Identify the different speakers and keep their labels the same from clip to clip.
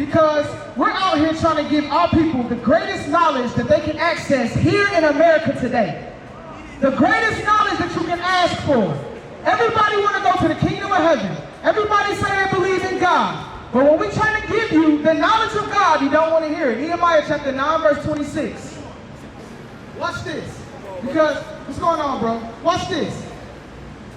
Speaker 1: because we're out here trying to give our people the greatest knowledge that they can access here in America today. The greatest knowledge that you can ask for. Everybody want to go to the kingdom of heaven. Everybody say they believe in God. But when we try to give you the knowledge of God, you don't want to hear it. Nehemiah chapter 9, verse 26. Watch this. Because, what's going on, bro? Watch this.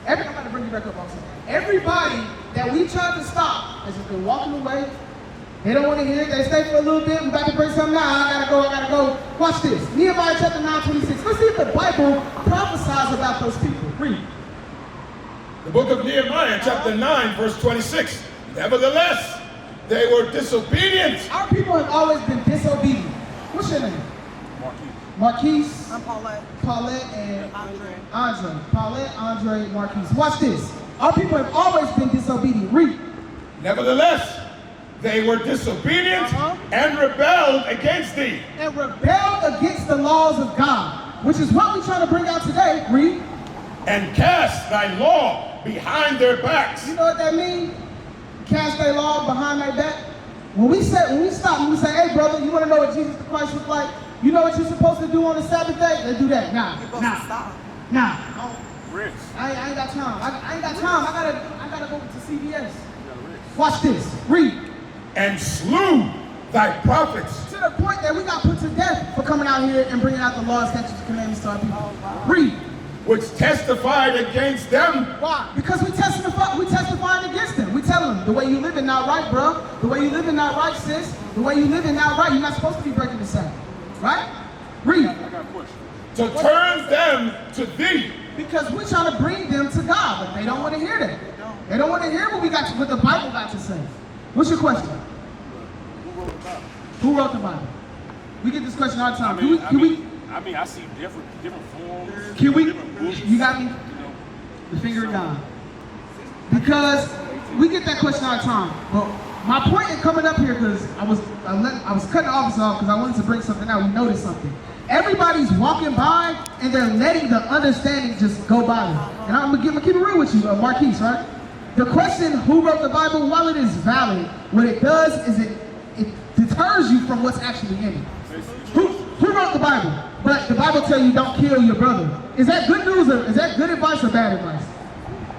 Speaker 1: I'm going to bring you back up also. Everybody that we tried to stop has just been walking away. They don't want to hear it. They stay for a little bit. We're about to bring something out. I gotta go. Watch this. Nehemiah chapter 9, 26. Let's see if the Bible prophesies about those people. Read.
Speaker 2: The book of Nehemiah, chapter 9, verse 26. Nevertheless, they were disobedient.
Speaker 1: Our people have always been disobedient. What's your name? Marquise.
Speaker 3: I'm Paulette.
Speaker 1: Paulette and
Speaker 3: Andre.
Speaker 1: Paulette, Andre, Marquise. Watch this. Our people have always been disobedient. Read.
Speaker 2: Nevertheless, they were disobedient and rebelled against thee.
Speaker 1: And rebelled against the laws of God, which is what we're trying to bring out today. Read.
Speaker 2: And cast thy law behind their backs.
Speaker 1: You know what that means? Cast their law behind their back. When we stop and we say, hey brother, you want to know what Jesus the Christ was like? You know what you're supposed to do on the Sabbath day? They do that. Nah. I ain't got time. I ain't got time. I gotta go to CVS. Watch this. Read.
Speaker 2: And slew thy prophets.
Speaker 1: To the point that we got put to death for coming out here and bringing out the laws, statutes, and commandments to our people. Read.
Speaker 2: Which testified against them.
Speaker 1: Why? Because we testifying against them. We tell them, the way you living not right, bro. The way you living not right, sis. The way you living not right. You're not supposed to be breaking the Sabbath. Right? Read.
Speaker 2: I got a question. To turn them to thee.
Speaker 1: Because we're trying to bring them to God, but they don't want to hear that. They don't want to hear what the Bible got to say. What's your question? Who wrote the Bible? We get this question all the time.
Speaker 4: I see different forms.
Speaker 1: Can we?
Speaker 4: Different books,
Speaker 1: You got me? The finger of God. Because we get that question all the time. But my point in coming up here, because I was cutting the office off because I wanted to bring something out. We noticed something. Everybody's walking by and they're letting the understanding just go by them. And I'm gonna keep it real with you, Marquise, right? The question, who wrote the Bible, while it is valid, what it does is it deters you from what's actually in it. Who wrote the Bible? But the Bible tells you don't kill your brother. Is that good news or is that good advice or bad advice?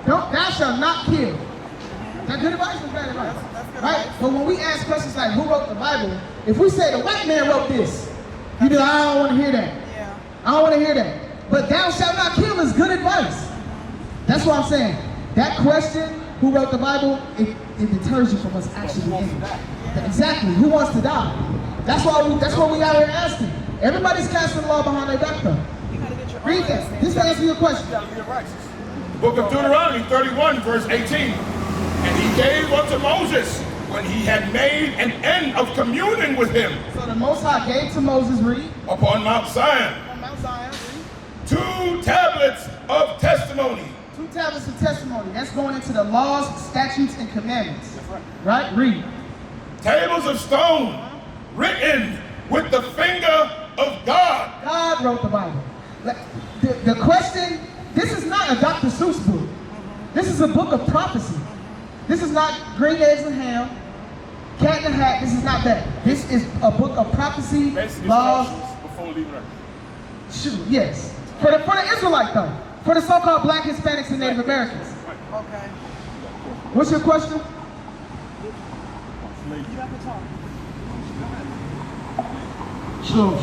Speaker 1: Thou shalt not kill. Is that good advice or bad advice? Right? But when we ask questions like who wrote the Bible, if we say the white man wrote this, I don't want to hear that.
Speaker 3: Yeah.
Speaker 1: I don't want to hear that. But thou shalt not kill is good advice. That's what I'm saying. That question, who wrote the Bible, it deters you from what's actually in it. Exactly. Who wants to die? That's what we out here asking. Everybody's casting the law behind their back though. Read that. This will answer your question.
Speaker 2: Book of Deuteronomy 31, verse 18. And he gave unto Moses, when he had made an end of communing with him.
Speaker 1: So the Most High gave to Moses, read.
Speaker 2: Upon Mount Zion.
Speaker 1: On Mount Zion, read.
Speaker 2: 2 tablets of testimony.
Speaker 1: 2 tablets of testimony. That's going into the laws, statutes, and commandments. Right? Read.
Speaker 2: Tables of stone, written with the finger of God.
Speaker 1: God wrote the Bible. The question, this is not a Dr. Seuss book. This is a book of prophecy. This is not green eggs and ham, cat in the hat. This is not that. This is a book of prophecy, laws.
Speaker 4: Before leaving Earth.
Speaker 1: Shoot, yes. For the Israelite though. For the so-called Black, Hispanics, and Native Americans.
Speaker 3: Okay.
Speaker 1: What's your question?
Speaker 3: You have to talk.
Speaker 1: Sure.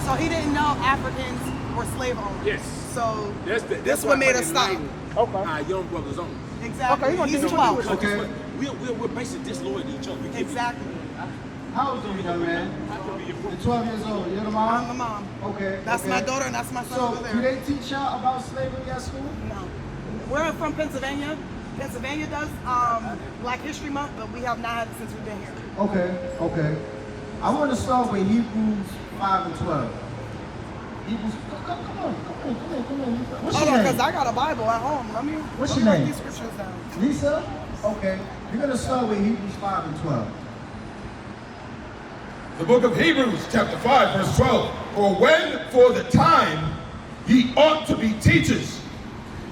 Speaker 3: So he didn't know Africans were slave owners.
Speaker 4: Yes.
Speaker 3: So
Speaker 4: That's
Speaker 3: what made us stop.
Speaker 1: Okay.
Speaker 4: Our young brothers on.
Speaker 3: Exactly.
Speaker 1: Okay,
Speaker 3: He's 12.
Speaker 1: Okay.
Speaker 4: We're basically disloyal to each other. We can't
Speaker 3: Exactly.
Speaker 1: How old are you, young man? You're 12 years old. You're the mom?
Speaker 3: I'm the mom.
Speaker 1: Okay.
Speaker 3: That's my daughter and that's my son over
Speaker 1: So,
Speaker 3: there.
Speaker 1: do they teach y'all about slavery at school?
Speaker 3: No. We're from Pennsylvania. Pennsylvania does Black History Month, but we have not had it since we've been here.
Speaker 1: Okay. I want to start with Hebrews 5 and 12. Hebrews, come on. What's
Speaker 3: Hold
Speaker 1: your
Speaker 3: on,
Speaker 1: name?
Speaker 3: because I got a Bible at home. Let me
Speaker 1: What's your
Speaker 3: write
Speaker 1: name?
Speaker 3: these scriptures down.
Speaker 1: Lisa? Okay. You're going to start with Hebrews 5 and 12.
Speaker 2: The book of Hebrews, chapter 5, verse 12. For when for the time ye ought to be teachers,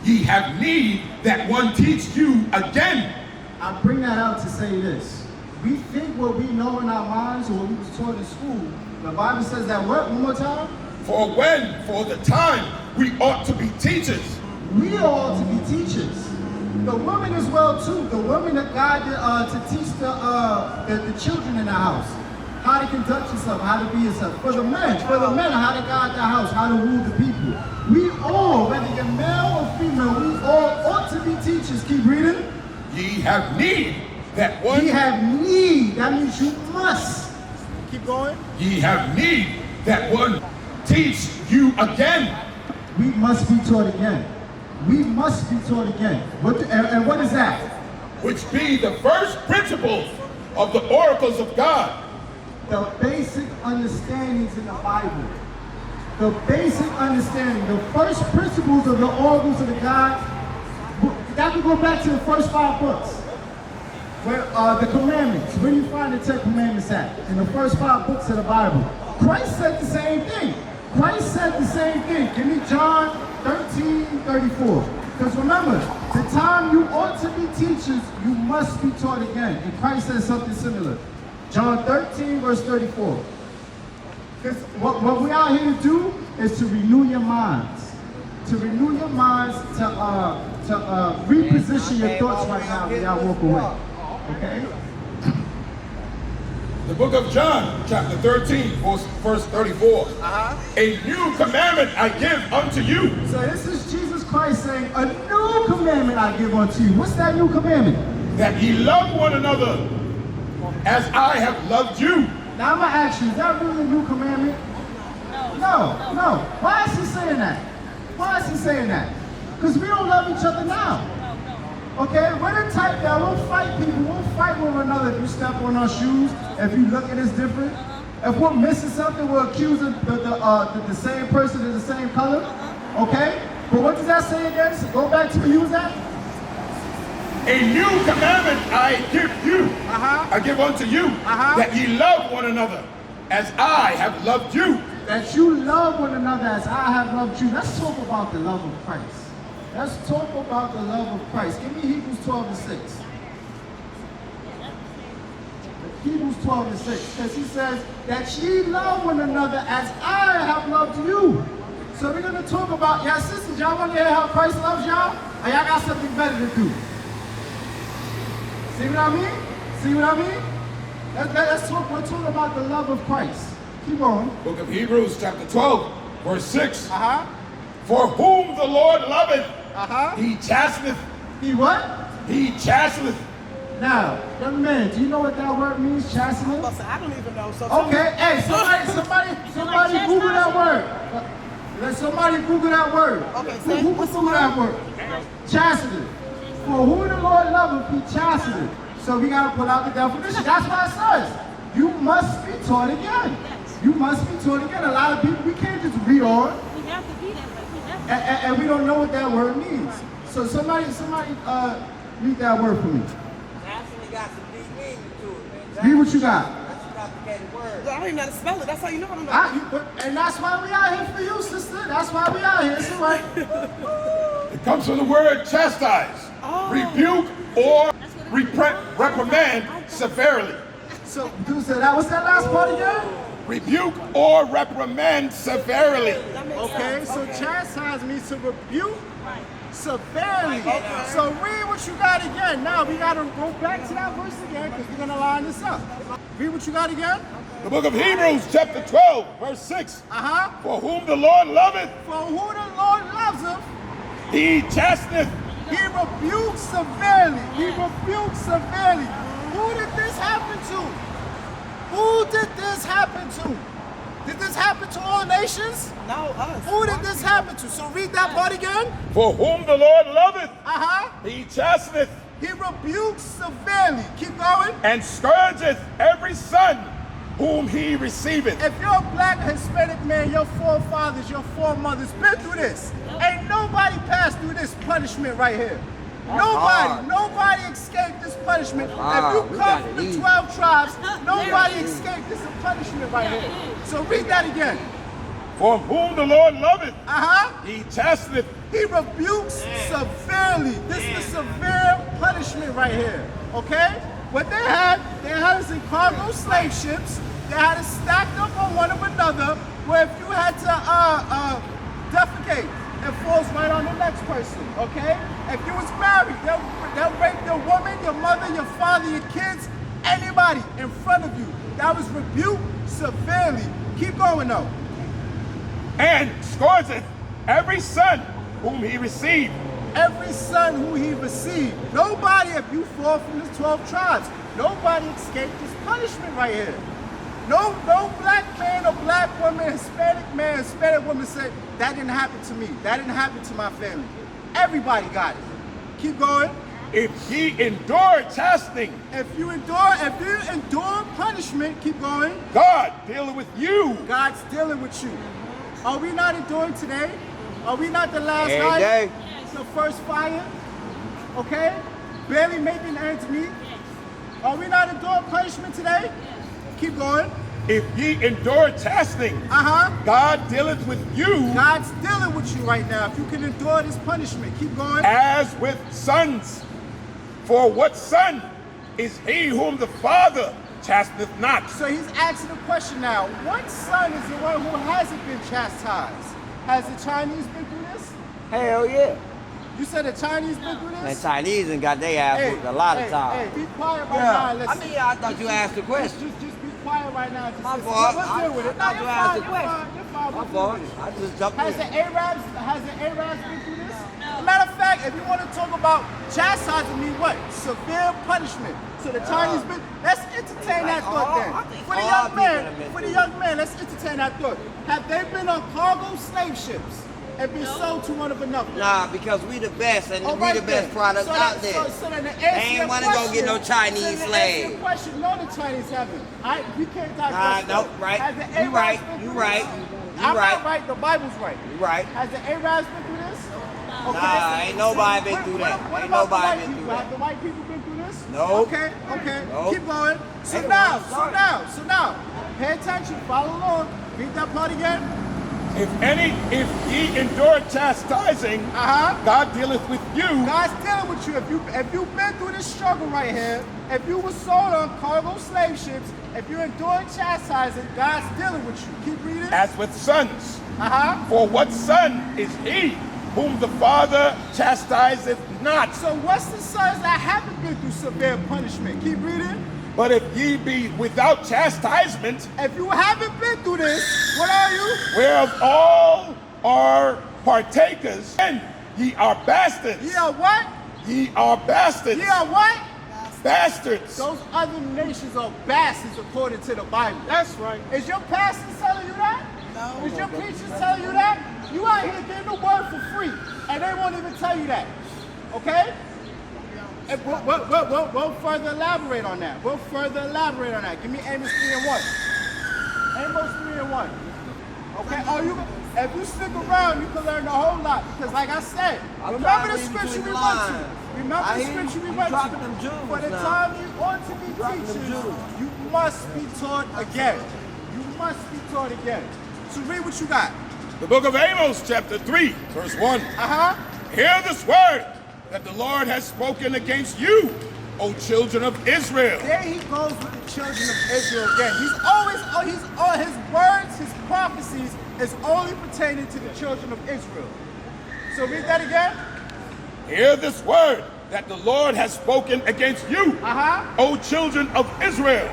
Speaker 2: ye have need that one teach you again.
Speaker 1: I bring that out to say this.
Speaker 5: We think what we know in our minds or what we was taught in school. The Bible says that what? One more time?
Speaker 2: For the time, we ought to be teachers.
Speaker 5: We ought to be teachers. The women as well too. The women that God to teach the children in the house how to conduct yourself, how to be yourself. For the men, how to guide the house, how to rule the people. We all, whether you're male or female, we all ought to be teachers. Keep reading.
Speaker 2: Ye have need that one.
Speaker 5: Ye have need. That means you must. Keep going.
Speaker 2: Ye have need that one teach you again.
Speaker 5: We must be taught again. We must be taught again. And what is that?
Speaker 2: Which be the first principles of the oracles of God.
Speaker 5: The basic understandings in the Bible. The basic understanding. The first principles of the oracles of the God. That can go back to the first 5 books. Where the commandments. Where do you find the 10 commandments at? In the first 5 books of the Bible. Christ said the same thing. Christ said the same thing. Give me John 13:34. Because remember, the time you ought to be teachers, you must be taught again. And Christ says something similar. John 13, verse 34. Because what we are here to do is to renew your minds. To renew your minds, to reposition your thoughts right now when y'all walk away. Okay?
Speaker 2: The book of John, chapter 13, verse 34. A new commandment I give unto you.
Speaker 5: So this is Jesus Christ saying, a new commandment I give unto you. What's that new commandment?
Speaker 2: That ye love one another as I have loved you.
Speaker 5: Now I'm going to ask you, is that really a new commandment? No. Why is he saying that? Why is he saying that? Because we don't love each other now. Okay, we're the type that we'll fight people, we'll fight one another if you step on our shoes, if you look at us different. If we're missing something, we'll accuse the same person of the same color. Okay? But what does that say again? So go back to where you was at.
Speaker 2: A new commandment I give you. I give unto you. That ye love one another as I have loved you.
Speaker 5: That you love one another as I have loved you. Let's talk about the love of Christ. Let's talk about the love of Christ. Give me Hebrews 12:6. Hebrews 12:6. Because he says that ye love one another as I have loved you. So we're going to talk about, y'all sisters, y'all want to hear how Christ loves y'all? Or y'all got something better to do? See what I mean? See what I mean? Let's talk, we're talking about the love of Christ. Keep on.
Speaker 2: Book of Hebrews, chapter 12, verse 6. For whom the Lord loveth, he chasteneth.
Speaker 5: He what?
Speaker 2: He chasteneth.
Speaker 5: Now, young man, do you know what that word means, chasteneth?
Speaker 3: I don't even know. So
Speaker 5: Okay, hey, somebody Google that word. Let somebody Google that word.
Speaker 3: Okay,
Speaker 5: Who Google that word? Chasteneth. For who the Lord loveth, he chasteneth. So we gotta pull out the definition. That's why it says, you must be taught again. You must be taught again. A lot of people, we can't just read on.
Speaker 6: We have to be that way.
Speaker 5: And we don't know what that word means. So somebody read that word for me.
Speaker 7: Actually got some deep meaning to it, man.
Speaker 5: Read what you got.
Speaker 7: That's a complicated word.
Speaker 3: I don't even know how to spell it. That's how you know I don't know.
Speaker 5: And that's why we out here for you, sister. That's why we out here. It's all right.
Speaker 2: It comes from the word chastise, rebuke, or reprimand severely.
Speaker 5: So, dude said that. What's that last part again?
Speaker 2: Rebuke or reprimand severely.
Speaker 5: Okay, so chastise means to rebuke severely. So read what you got again. Now we got to go back to that verse again because we're going to line this up. Read what you got again.
Speaker 2: The book of Hebrews, chapter 12, verse 6. For whom the Lord loveth,
Speaker 5: For who the Lord loves him,
Speaker 2: he chasteneth.
Speaker 5: he rebukes severely. He rebukes severely. Who did this happen to? Who did this happen to? Did this happen to all nations?
Speaker 3: No, us.
Speaker 5: Who did this happen to? So read that part again.
Speaker 2: For whom the Lord loveth, he chasteneth.
Speaker 5: He rebukes severely. Keep going.
Speaker 2: And scourgeth every son whom he receiveth.
Speaker 5: If you're a black Hispanic man, your forefathers, your foremothers been through this. Ain't nobody passed through this punishment right here. Nobody escaped this punishment. If you come from the 12 tribes, nobody escaped this punishment right here. So read that again.
Speaker 2: For whom the Lord loveth, he chasteneth.
Speaker 5: He rebukes severely. This is severe punishment right here. Okay? What they had They had us in cargo slave ships. They had us stacked up on one of another, where if you had to defecate, it falls right on the next person, okay? If you was married, they'll rape your woman, your mother, your father, your kids, anybody in front of you. That was rebuked severely. Keep going though.
Speaker 2: And scourgeth every son whom he received.
Speaker 5: Every son who he received. Nobody, if you fall from the 12 tribes, nobody escaped this punishment right here. No black man or black woman, Hispanic man, Hispanic woman said, that didn't happen to me. That didn't happen to my family. Everybody got it. Keep going.
Speaker 2: If ye endure chastening,
Speaker 5: If you endure punishment, keep going.
Speaker 2: God dealeth with you.
Speaker 5: God's dealing with you. Are we not enduring today? Are we not the last
Speaker 7: Every
Speaker 5: night?
Speaker 7: day.
Speaker 5: The first fire? Okay? Barely making ends meet? Are we not enduring punishment today? Keep going.
Speaker 2: If ye endure chastening, God dealeth with you
Speaker 5: God's dealing with you right now. If you can endure this punishment, keep going.
Speaker 2: as with sons. For what son is he whom the Father chasteneth not?
Speaker 5: So he's asking a question now. What son is the one who hasn't been chastised? Has the Chinese been through this?
Speaker 7: Hell yeah.
Speaker 5: You said the Chinese been through
Speaker 7: And
Speaker 5: this?
Speaker 7: Chinese and got their ass whooped a lot of times.
Speaker 5: Hey, be quiet right now and
Speaker 7: I
Speaker 5: listen.
Speaker 7: mean, I thought you asked the question.
Speaker 5: Just be quiet right now. Just
Speaker 7: My
Speaker 5: listen.
Speaker 7: fault.
Speaker 5: Let's deal with it.
Speaker 7: I thought
Speaker 5: No,
Speaker 7: you
Speaker 5: you're
Speaker 7: asked
Speaker 5: fine,
Speaker 7: the
Speaker 5: you're
Speaker 7: question.
Speaker 5: fine, you're fine.
Speaker 7: My
Speaker 5: We'll
Speaker 7: fault.
Speaker 5: deal with it.
Speaker 7: I just jumped
Speaker 5: Has
Speaker 7: in.
Speaker 5: the Arabs been through this? Matter of fact, if you want to talk about chastising me, what? Severe punishment. So the Chinese been, let's entertain that thought
Speaker 7: I
Speaker 5: then.
Speaker 7: think
Speaker 5: For the
Speaker 7: all
Speaker 5: young
Speaker 7: people have
Speaker 5: man,
Speaker 7: been
Speaker 5: for the
Speaker 7: through
Speaker 5: young man, let's entertain that thought. Have they been on cargo slave ships and been sold to one of another?
Speaker 7: Nah, because we the best and
Speaker 5: All
Speaker 7: we
Speaker 5: right
Speaker 7: the best
Speaker 5: then.
Speaker 7: product
Speaker 5: So
Speaker 7: out
Speaker 5: that-
Speaker 7: there.
Speaker 5: So then to
Speaker 7: They
Speaker 5: answer
Speaker 7: ain't
Speaker 5: your
Speaker 7: wanna go get no
Speaker 5: question-
Speaker 7: Chinese
Speaker 5: so to answer
Speaker 7: slave.
Speaker 5: your question, no, the Chinese haven't. We can't
Speaker 7: Nah,
Speaker 5: digress.
Speaker 7: nope, right.
Speaker 5: Has the
Speaker 7: You
Speaker 5: Arabs
Speaker 7: right,
Speaker 5: been
Speaker 7: you
Speaker 5: through
Speaker 7: right,
Speaker 5: this?
Speaker 7: you
Speaker 5: I'm
Speaker 7: right.
Speaker 5: not right. The Bible's right.
Speaker 7: You right.
Speaker 5: Has the Arabs been through this? Okay.
Speaker 7: Nah, ain't nobody been through that.
Speaker 5: What
Speaker 7: Ain't
Speaker 5: about the
Speaker 7: nobody
Speaker 5: white
Speaker 7: been
Speaker 5: people?
Speaker 7: through that.
Speaker 5: Have the white people been through this?
Speaker 7: Nope.
Speaker 5: Okay.
Speaker 7: Nope.
Speaker 5: Keep going. So
Speaker 7: They the
Speaker 5: now,
Speaker 7: ones
Speaker 5: so
Speaker 7: started.
Speaker 5: now, pay attention. Follow along. Read that part again.
Speaker 2: If ye endure chastising, God dealeth with you
Speaker 5: God's dealing with you. If you've been through this struggle right here, if you were sold on cargo slave ships, if you're enduring chastising, God's dealing with you. Keep reading.
Speaker 2: as with sons.
Speaker 5: Uh-huh.
Speaker 2: For what son is he whom the Father chastiseth not?
Speaker 5: So what's the sons that haven't been through severe punishment? Keep reading.
Speaker 2: But if ye be without chastisement,
Speaker 5: If you haven't been through this, what are you?
Speaker 2: whereof all are partakers, then ye are bastards.
Speaker 5: Ye are what?
Speaker 2: Ye are bastards.
Speaker 5: Ye are what?
Speaker 2: Bastards.
Speaker 5: Those other nations are bastards according to the Bible. That's right. Is your pastor telling you that? No. Is your preacher telling you that? You out here getting the word for free, and they won't even tell you that. Okay? And we'll further elaborate on that. We'll further elaborate on that. Give me Amos 3:1. Amos 3:1. Okay? If you stick around, you can learn a whole lot. Because like I said, remember the scripture we went to. Remember the scripture we went to. For the time you ought to be teaching, you must be taught again. You must be taught again. So read what you got.
Speaker 2: The book of Amos, chapter 3, verse 1. Hear this word that the Lord has spoken against you, O children of Israel.
Speaker 5: There he goes with the children of Israel again. His words, his prophecies is only pertaining to the children of Israel. So read that again.
Speaker 2: Hear this word that the Lord has spoken against you, O children of Israel,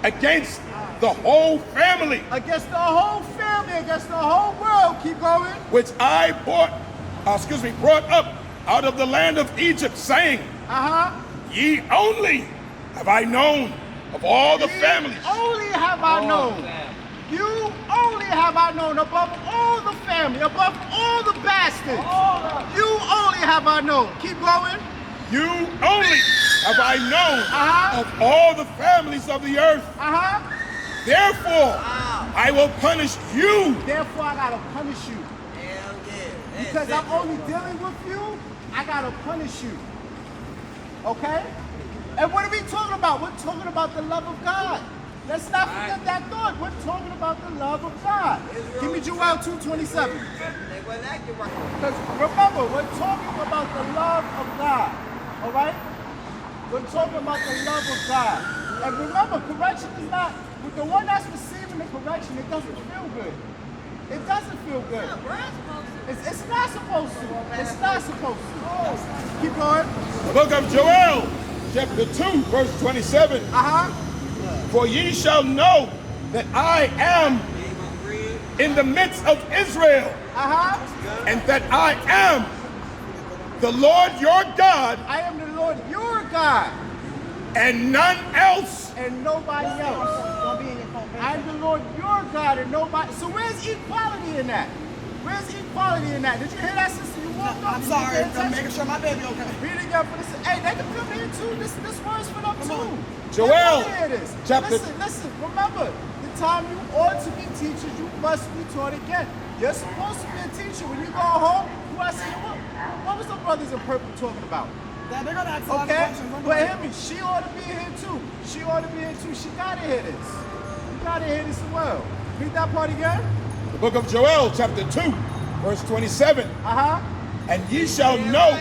Speaker 2: against the whole family,
Speaker 5: Against the whole family, against the whole world. Keep going.
Speaker 2: which I brought up out of the land of Egypt, saying, Ye only have I known of all the families.
Speaker 5: Only have I known. You only have I known above all the family, above all the bastards. You only have I known. Keep going.
Speaker 2: You only have I known of all the families of the earth. Therefore, I will punish you.
Speaker 5: Therefore, I gotta punish you.
Speaker 7: Hell yeah.
Speaker 5: Because I'm only dealing with you, I gotta punish you. Okay? And what are we talking about? We're talking about the love of God. Let's not forget that thought. We're talking about the love of God. Give me Joel 2:27. Because remember, we're talking about the love of God. All right? We're talking about the love of God. And remember, correction is not, with the one that's receiving the correction, it doesn't feel good. It doesn't feel good. It's not supposed to. It's not supposed to. Keep going.
Speaker 2: The book of Joel, chapter 2, verse 27. For ye shall know that I am in the midst of Israel, and that I am the Lord your God,
Speaker 5: I am the Lord your God,
Speaker 2: and none else.
Speaker 5: and nobody else.
Speaker 3: Don't be in your phone.
Speaker 5: I'm the Lord your God, and nobody. So where's equality in that? Where's equality in that? Did you hear that, sister? You woke up.
Speaker 3: I'm
Speaker 5: Did you
Speaker 3: sorry.
Speaker 5: pay
Speaker 3: I'm
Speaker 5: attention?
Speaker 3: making sure my baby okay.
Speaker 5: Read it again for this. Hey, they can come here too. This word's for them too.
Speaker 2: Joel,
Speaker 5: They wanna hear this.
Speaker 2: chapter-
Speaker 5: Listen. Remember, the time you ought to be teachers, you must be taught again. You're supposed to be a teacher. When you go home, you want to say, what was the brothers in purple talking about?
Speaker 3: They're gonna ask a lot of
Speaker 5: Okay?
Speaker 3: questions. I'm
Speaker 5: But
Speaker 3: gonna-
Speaker 5: hear me, she ought to be here too. She ought to be here too. She gotta hear this. You gotta hear this as well. Read that part again.
Speaker 2: The book of Joel, chapter 2, verse 27. And ye shall know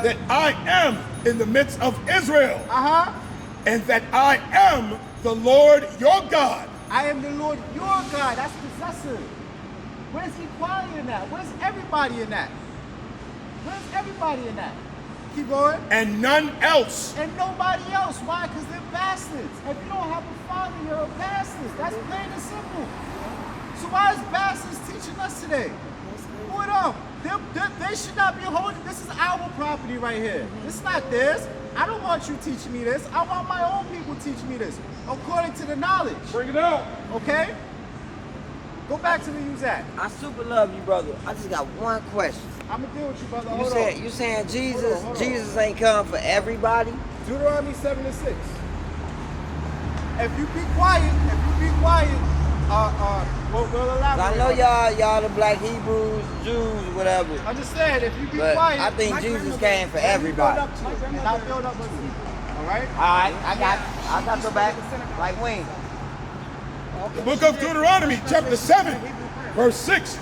Speaker 2: that I am in the midst of Israel, and that I am the Lord your God.
Speaker 5: I am the Lord your God. That's possessive. Where's equality in that? Where's everybody in that? Where's everybody in that? Keep going.
Speaker 2: And none else.
Speaker 5: And nobody else. Why? Because they're bastards. If you don't have a father, you're a bastard. That's plain and simple. So why is bastards teaching us today? What up? They should not be holding. This is our property right here. This is not theirs. I don't want you teaching me this. I want my own people teaching me this according to the knowledge.
Speaker 2: Bring it out.
Speaker 5: Okay? Go back to where you was at.
Speaker 7: I super love you, brother. I just got one question.
Speaker 5: I'm gonna deal with you, brother.
Speaker 7: You
Speaker 5: Hold
Speaker 7: said
Speaker 5: on.
Speaker 7: you saying Jesus
Speaker 5: Hold on.
Speaker 7: Jesus ain't come for everybody?
Speaker 5: Deuteronomy 7:6. If you be quiet, we'll elaborate.
Speaker 7: I know
Speaker 5: on it.
Speaker 7: y'all the black Hebrews, Jews, whatever.
Speaker 5: I'm just saying, if you be
Speaker 7: But
Speaker 5: quiet,
Speaker 7: I think Jesus came for
Speaker 5: let me
Speaker 7: everybody.
Speaker 5: build up to it, and I'll build up to you. All right?
Speaker 7: Alright, I got your back. Like Wayne.
Speaker 2: The book of Deuteronomy, chapter 7, verse 6.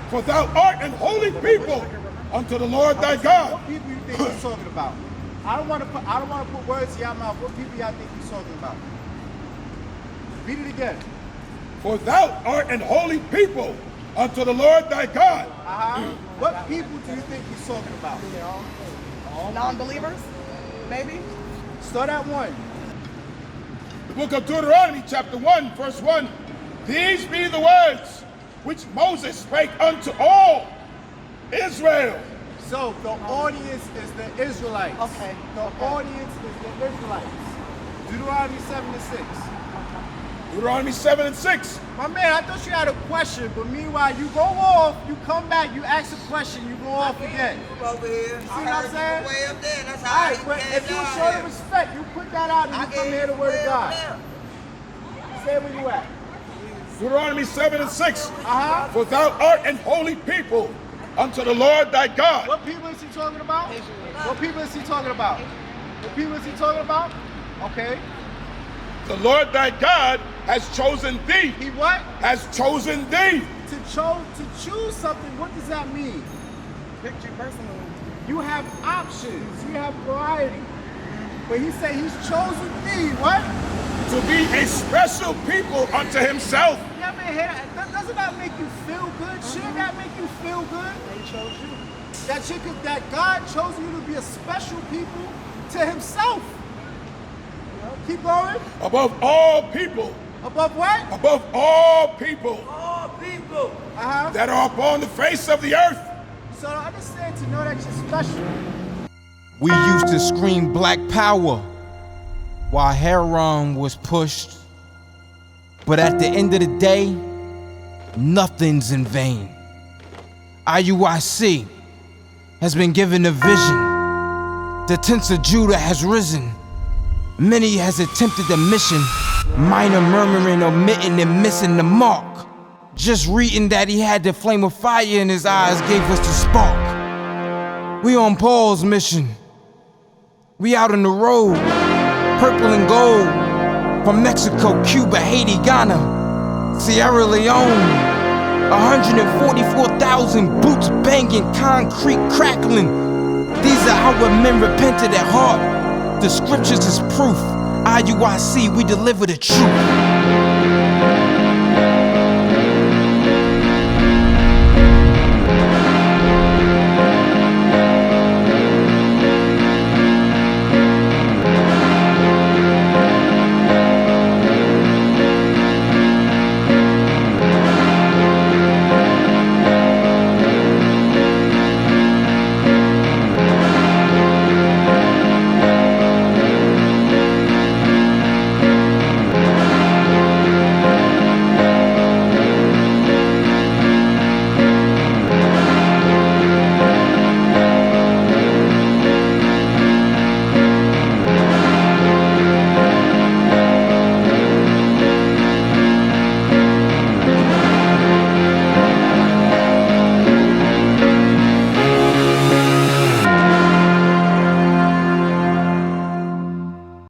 Speaker 2: For thou art an holy people unto the Lord thy God.
Speaker 5: What people you think he's talking about? I don't want to put words in your mouth. What people y'all think he's talking about? Read it again.
Speaker 2: For thou art an holy people unto the Lord thy God.
Speaker 5: What people do you think he's talking about?
Speaker 3: Non-believers, maybe.
Speaker 5: Start at 1.
Speaker 2: The book of Deuteronomy, chapter 1, verse 1. These be the words which Moses spake unto all Israel.
Speaker 5: So the audience is the Israelites.
Speaker 3: Okay.
Speaker 5: The audience is the Israelites. Deuteronomy 7:6.
Speaker 2: Deuteronomy 7 and 6.
Speaker 5: My man, I thought you had a question, but meanwhile you go off, you come back, you ask a question, you go off again.
Speaker 7: Over here.
Speaker 5: See what I'm saying?
Speaker 7: Way up there. That's
Speaker 5: All
Speaker 7: how
Speaker 5: right, but if you show the respect, you put that out and you come here the word of God. Say where you at.
Speaker 2: Deuteronomy 7 and 6. For thou art an holy people unto the Lord thy God.
Speaker 5: What people is he talking about? What people is he talking about? What people is he talking about? Okay.
Speaker 2: The Lord thy God has chosen thee.
Speaker 5: He what?
Speaker 2: Has chosen thee.
Speaker 5: To choose something, what does that mean?
Speaker 3: Picked you personally.
Speaker 5: You have options. You have variety. But he said he's chosen thee, what?
Speaker 2: To be a special people unto himself.
Speaker 5: Yeah, man, doesn't that make you feel good? Shouldn't that make you feel good?
Speaker 3: They chose you.
Speaker 5: That God chose you to be a special people to himself. Keep going.
Speaker 2: Above all people.
Speaker 5: Above what?
Speaker 2: Above all people
Speaker 7: All people.
Speaker 2: that are upon the face of the earth.
Speaker 5: So to understand, to know that you're special.
Speaker 6: We used to scream Black Power while Heron was pushed. But at the end of the day, nothing's in vain. IUIC has been given a vision. The tents of Judah has risen. Many has attempted the mission, minor murmuring, omitting, and missing the mark. Just reading that he had the flame of fire in his eyes gave us the spark. We on Paul's mission. We out on the road, purple and gold, from Mexico, Cuba, Haiti, Ghana, Sierra Leone. 144,000 boots banging, concrete crackling. These are our men repented at heart. The scriptures is proof. IUIC, we deliver the truth.